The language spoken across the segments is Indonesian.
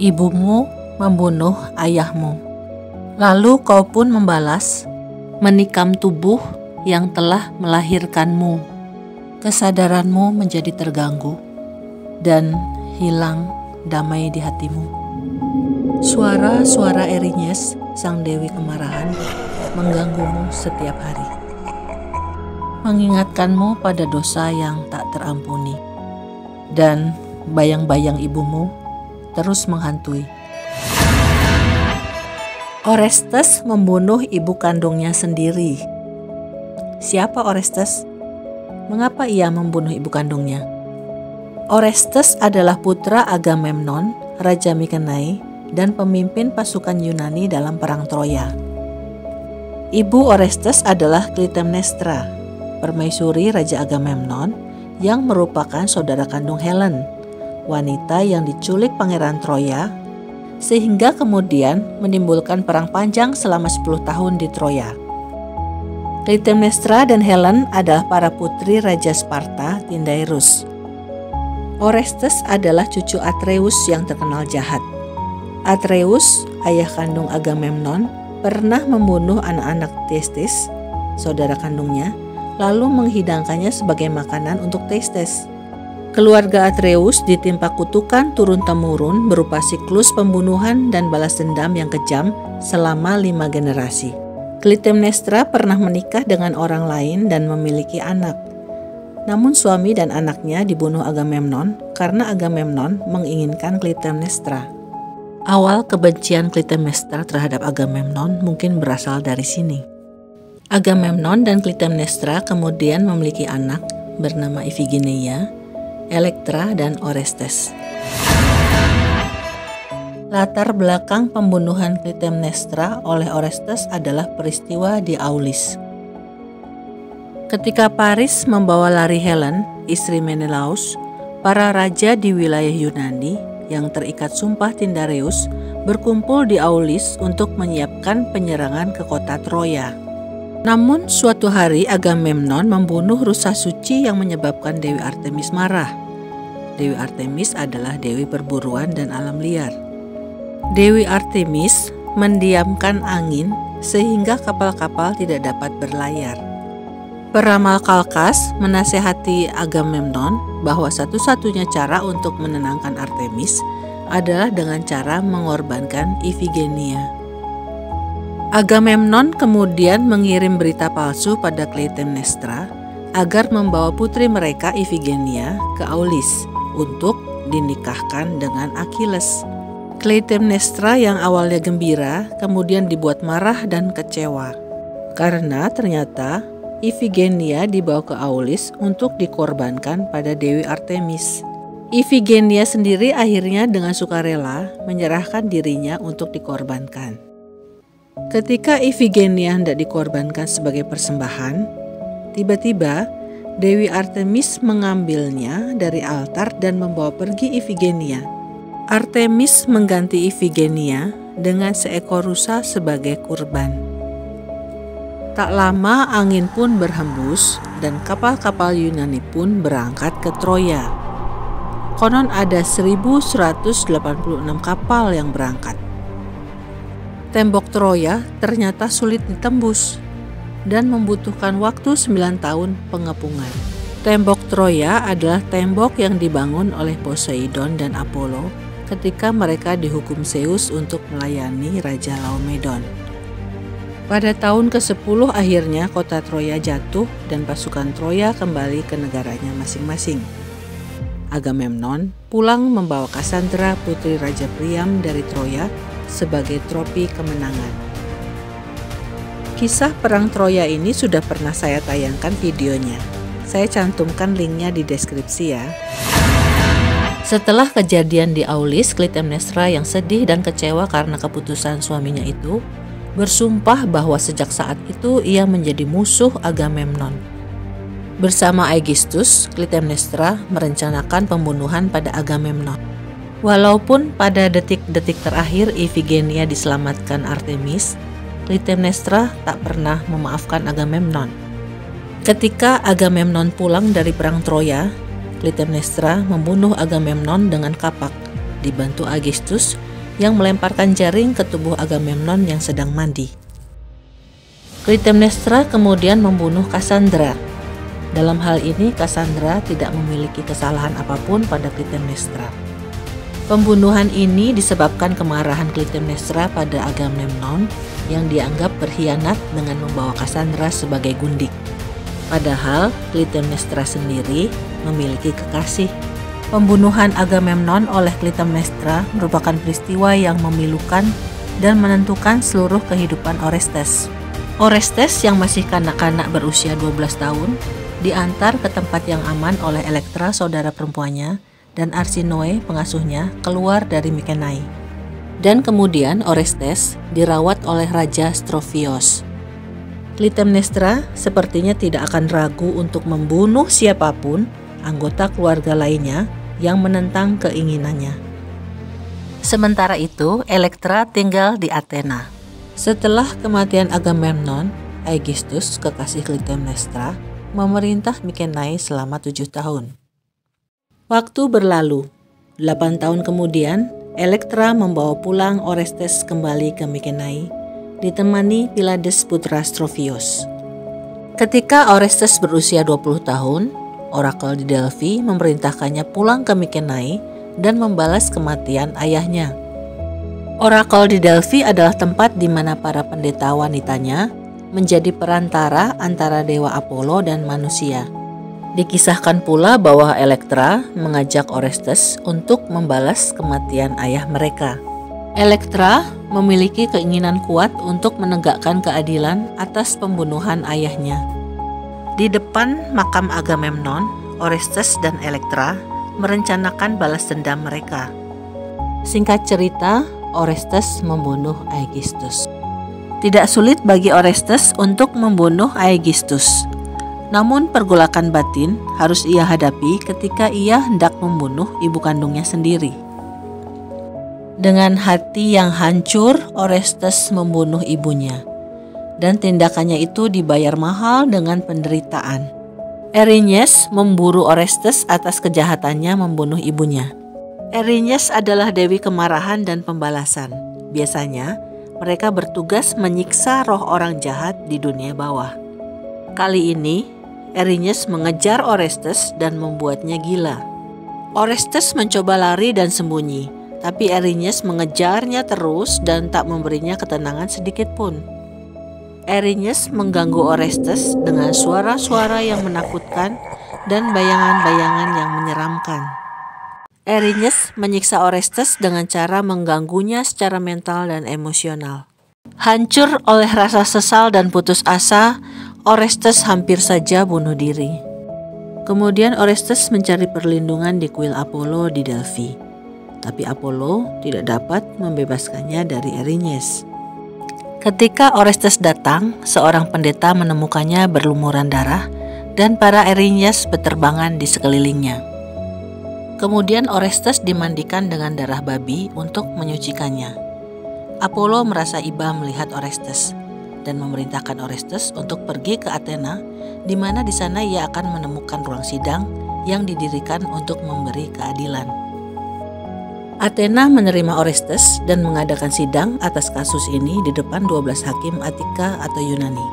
Ibumu membunuh ayahmu, lalu kau pun membalas, menikam tubuh yang telah melahirkanmu. Kesadaranmu menjadi terganggu dan hilang damai di hatimu. Suara-suara Erinnyes, sang dewi kemarahan, mengganggumu setiap hari, mengingatkanmu pada dosa yang tak terampuni, dan bayang-bayang ibumu terus menghantui. Orestes membunuh ibu kandungnya sendiri. Siapa Orestes? Mengapa ia membunuh ibu kandungnya? Orestes adalah putra Agamemnon, Raja Mykenae, dan pemimpin pasukan Yunani dalam perang Troya. Ibu Orestes adalah Clytemnestra, permaisuri Raja Agamemnon yang merupakan saudara kandung Helen, wanita yang diculik pangeran Troya, sehingga kemudian menimbulkan perang panjang selama 10 tahun di Troya. Clytemnestra dan Helen adalah para putri Raja Sparta, Tyndareus. Orestes adalah cucu Atreus yang terkenal jahat. Atreus, ayah kandung Agamemnon, pernah membunuh anak-anak Thyestes, saudara kandungnya, lalu menghidangkannya sebagai makanan untuk Thyestes. Keluarga Atreus ditimpa kutukan turun-temurun berupa siklus pembunuhan dan balas dendam yang kejam selama 5 generasi. Clytemnestra pernah menikah dengan orang lain dan memiliki anak. Namun suami dan anaknya dibunuh Agamemnon karena Agamemnon menginginkan Clytemnestra. Awal kebencian Clytemnestra terhadap Agamemnon mungkin berasal dari sini. Agamemnon dan Clytemnestra kemudian memiliki anak bernama Iphigenia, Elektra, dan Orestes. Latar belakang pembunuhan Clytemnestra oleh Orestes adalah peristiwa di Aulis. Ketika Paris membawa lari Helen, istri Menelaus, para raja di wilayah Yunani yang terikat sumpah Tyndareus berkumpul di Aulis untuk menyiapkan penyerangan ke kota Troya. Namun suatu hari Agamemnon membunuh rusa suci yang menyebabkan Dewi Artemis marah. Dewi Artemis adalah dewi perburuan dan alam liar. Dewi Artemis mendiamkan angin sehingga kapal-kapal tidak dapat berlayar. Peramal Kalkas menasehati Agamemnon bahwa satu-satunya cara untuk menenangkan Artemis adalah dengan cara mengorbankan Iphigenia. Agamemnon kemudian mengirim berita palsu pada Clytemnestra agar membawa putri mereka Iphigenia ke Aulis untuk dinikahkan dengan Achilles. Clytemnestra yang awalnya gembira kemudian dibuat marah dan kecewa karena ternyata Iphigenia dibawa ke Aulis untuk dikorbankan pada Dewi Artemis. Iphigenia sendiri akhirnya dengan sukarela menyerahkan dirinya untuk dikorbankan. Ketika Iphigenia hendak dikorbankan sebagai persembahan, tiba-tiba Dewi Artemis mengambilnya dari altar dan membawa pergi Iphigenia. Artemis mengganti Iphigenia dengan seekor rusa sebagai kurban. Tak lama angin pun berhembus dan kapal-kapal Yunani pun berangkat ke Troya. Konon ada 1186 kapal yang berangkat. Tembok Troya ternyata sulit ditembus dan membutuhkan waktu 9 tahun pengepungan. Tembok Troya adalah tembok yang dibangun oleh Poseidon dan Apollo ketika mereka dihukum Zeus untuk melayani Raja Laomedon. Pada tahun ke-10 akhirnya kota Troya jatuh dan pasukan Troya kembali ke negaranya masing-masing. Agamemnon pulang membawa Cassandra, putri Raja Priam dari Troya, sebagai trofi kemenangan. Kisah perang Troya ini sudah pernah saya tayangkan videonya. Saya cantumkan linknya di deskripsi ya. Setelah kejadian di Aulis, Clytemnestra yang sedih dan kecewa karena keputusan suaminya itu, bersumpah bahwa sejak saat itu ia menjadi musuh Agamemnon. Bersama Aegisthus, Clytemnestra merencanakan pembunuhan pada Agamemnon. Walaupun pada detik-detik terakhir Iphigenia diselamatkan Artemis, Clytemnestra tak pernah memaafkan Agamemnon. Ketika Agamemnon pulang dari perang Troya, Clytemnestra membunuh Agamemnon dengan kapak, dibantu Aegisthus yang melemparkan jaring ke tubuh Agamemnon yang sedang mandi. Clytemnestra kemudian membunuh Cassandra. Dalam hal ini Cassandra tidak memiliki kesalahan apapun pada Clytemnestra. Pembunuhan ini disebabkan kemarahan Clytemnestra pada Agamemnon yang dianggap berkhianat dengan membawa Cassandra sebagai gundik. Padahal Clytemnestra sendiri memiliki kekasih. Pembunuhan Agamemnon oleh Clytemnestra merupakan peristiwa yang memilukan dan menentukan seluruh kehidupan Orestes. Orestes yang masih kanak-kanak berusia 12 tahun diantar ke tempat yang aman oleh Elektra saudara perempuannya dan Arsinoe pengasuhnya keluar dari Mykenae. Dan kemudian Orestes dirawat oleh Raja Strophios. Clytemnestra sepertinya tidak akan ragu untuk membunuh siapapun anggota keluarga lainnya yang menentang keinginannya. Sementara itu, Elektra tinggal di Athena. Setelah kematian Agamemnon, Aegisthus, kekasih Clytemnestra, memerintah Mykenae selama 7 tahun. Waktu berlalu, 8 tahun kemudian, Elektra membawa pulang Orestes kembali ke Mykenae, ditemani Pylades putra Strophios. Ketika Orestes berusia 20 tahun, Orakel di Delphi memerintahkannya pulang ke Mykenae dan membalas kematian ayahnya. Orakel di Delphi adalah tempat di mana para pendeta wanitanya menjadi perantara antara dewa Apollo dan manusia. Dikisahkan pula bahwa Elektra mengajak Orestes untuk membalas kematian ayah mereka. Elektra memiliki keinginan kuat untuk menegakkan keadilan atas pembunuhan ayahnya. Di depan makam Agamemnon, Orestes dan Elektra merencanakan balas dendam mereka. Singkat cerita, Orestes membunuh Aegisthus. Tidak sulit bagi Orestes untuk membunuh Aegisthus. Namun pergolakan batin harus ia hadapi ketika ia hendak membunuh ibu kandungnya sendiri. Dengan hati yang hancur, Orestes membunuh ibunya. Dan tindakannya itu dibayar mahal dengan penderitaan. Erinyes memburu Orestes atas kejahatannya membunuh ibunya. Erinyes adalah dewi kemarahan dan pembalasan. Biasanya, mereka bertugas menyiksa roh orang jahat di dunia bawah. Kali ini, Erinyes mengejar Orestes dan membuatnya gila. Orestes mencoba lari dan sembunyi, tapi Erinyes mengejarnya terus dan tak memberinya ketenangan sedikit pun. Erinyes mengganggu Orestes dengan suara-suara yang menakutkan dan bayangan-bayangan yang menyeramkan. Erinyes menyiksa Orestes dengan cara mengganggunya secara mental dan emosional. Hancur oleh rasa sesal dan putus asa, Orestes hampir saja bunuh diri. Kemudian Orestes mencari perlindungan di kuil Apollo di Delphi. Tapi Apollo tidak dapat membebaskannya dari Erinyes. Ketika Orestes datang, seorang pendeta menemukannya berlumuran darah dan para Erinyes berterbangan di sekelilingnya. Kemudian Orestes dimandikan dengan darah babi untuk menyucikannya. Apollo merasa iba melihat Orestes dan memerintahkan Orestes untuk pergi ke Athena, di mana di sana ia akan menemukan ruang sidang yang didirikan untuk memberi keadilan. Athena menerima Orestes dan mengadakan sidang atas kasus ini di depan 12 hakim Attika atau Yunani.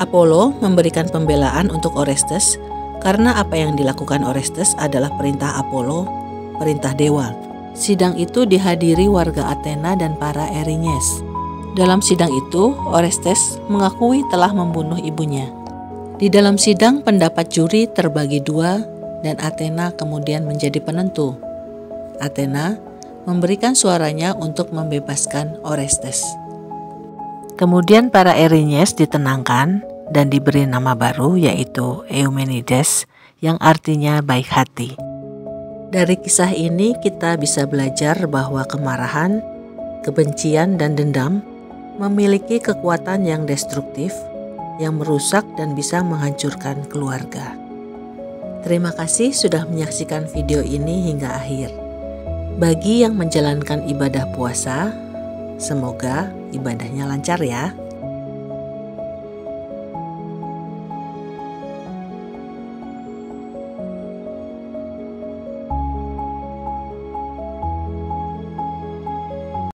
Apollo memberikan pembelaan untuk Orestes karena apa yang dilakukan Orestes adalah perintah Apollo, perintah dewa. Sidang itu dihadiri warga Athena dan para Erinyes. Dalam sidang itu, Orestes mengakui telah membunuh ibunya. Di dalam sidang, pendapat juri terbagi dua dan Athena kemudian menjadi penentu. Athena memberikan suaranya untuk membebaskan Orestes. Kemudian para Erinyes ditenangkan dan diberi nama baru yaitu Eumenides yang artinya baik hati. Dari kisah ini kita bisa belajar bahwa kemarahan, kebencian, dan dendam memiliki kekuatan yang destruktif, yang merusak dan bisa menghancurkan keluarga. Terima kasih sudah menyaksikan video ini hingga akhir. Bagi yang menjalankan ibadah puasa, semoga ibadahnya lancar ya.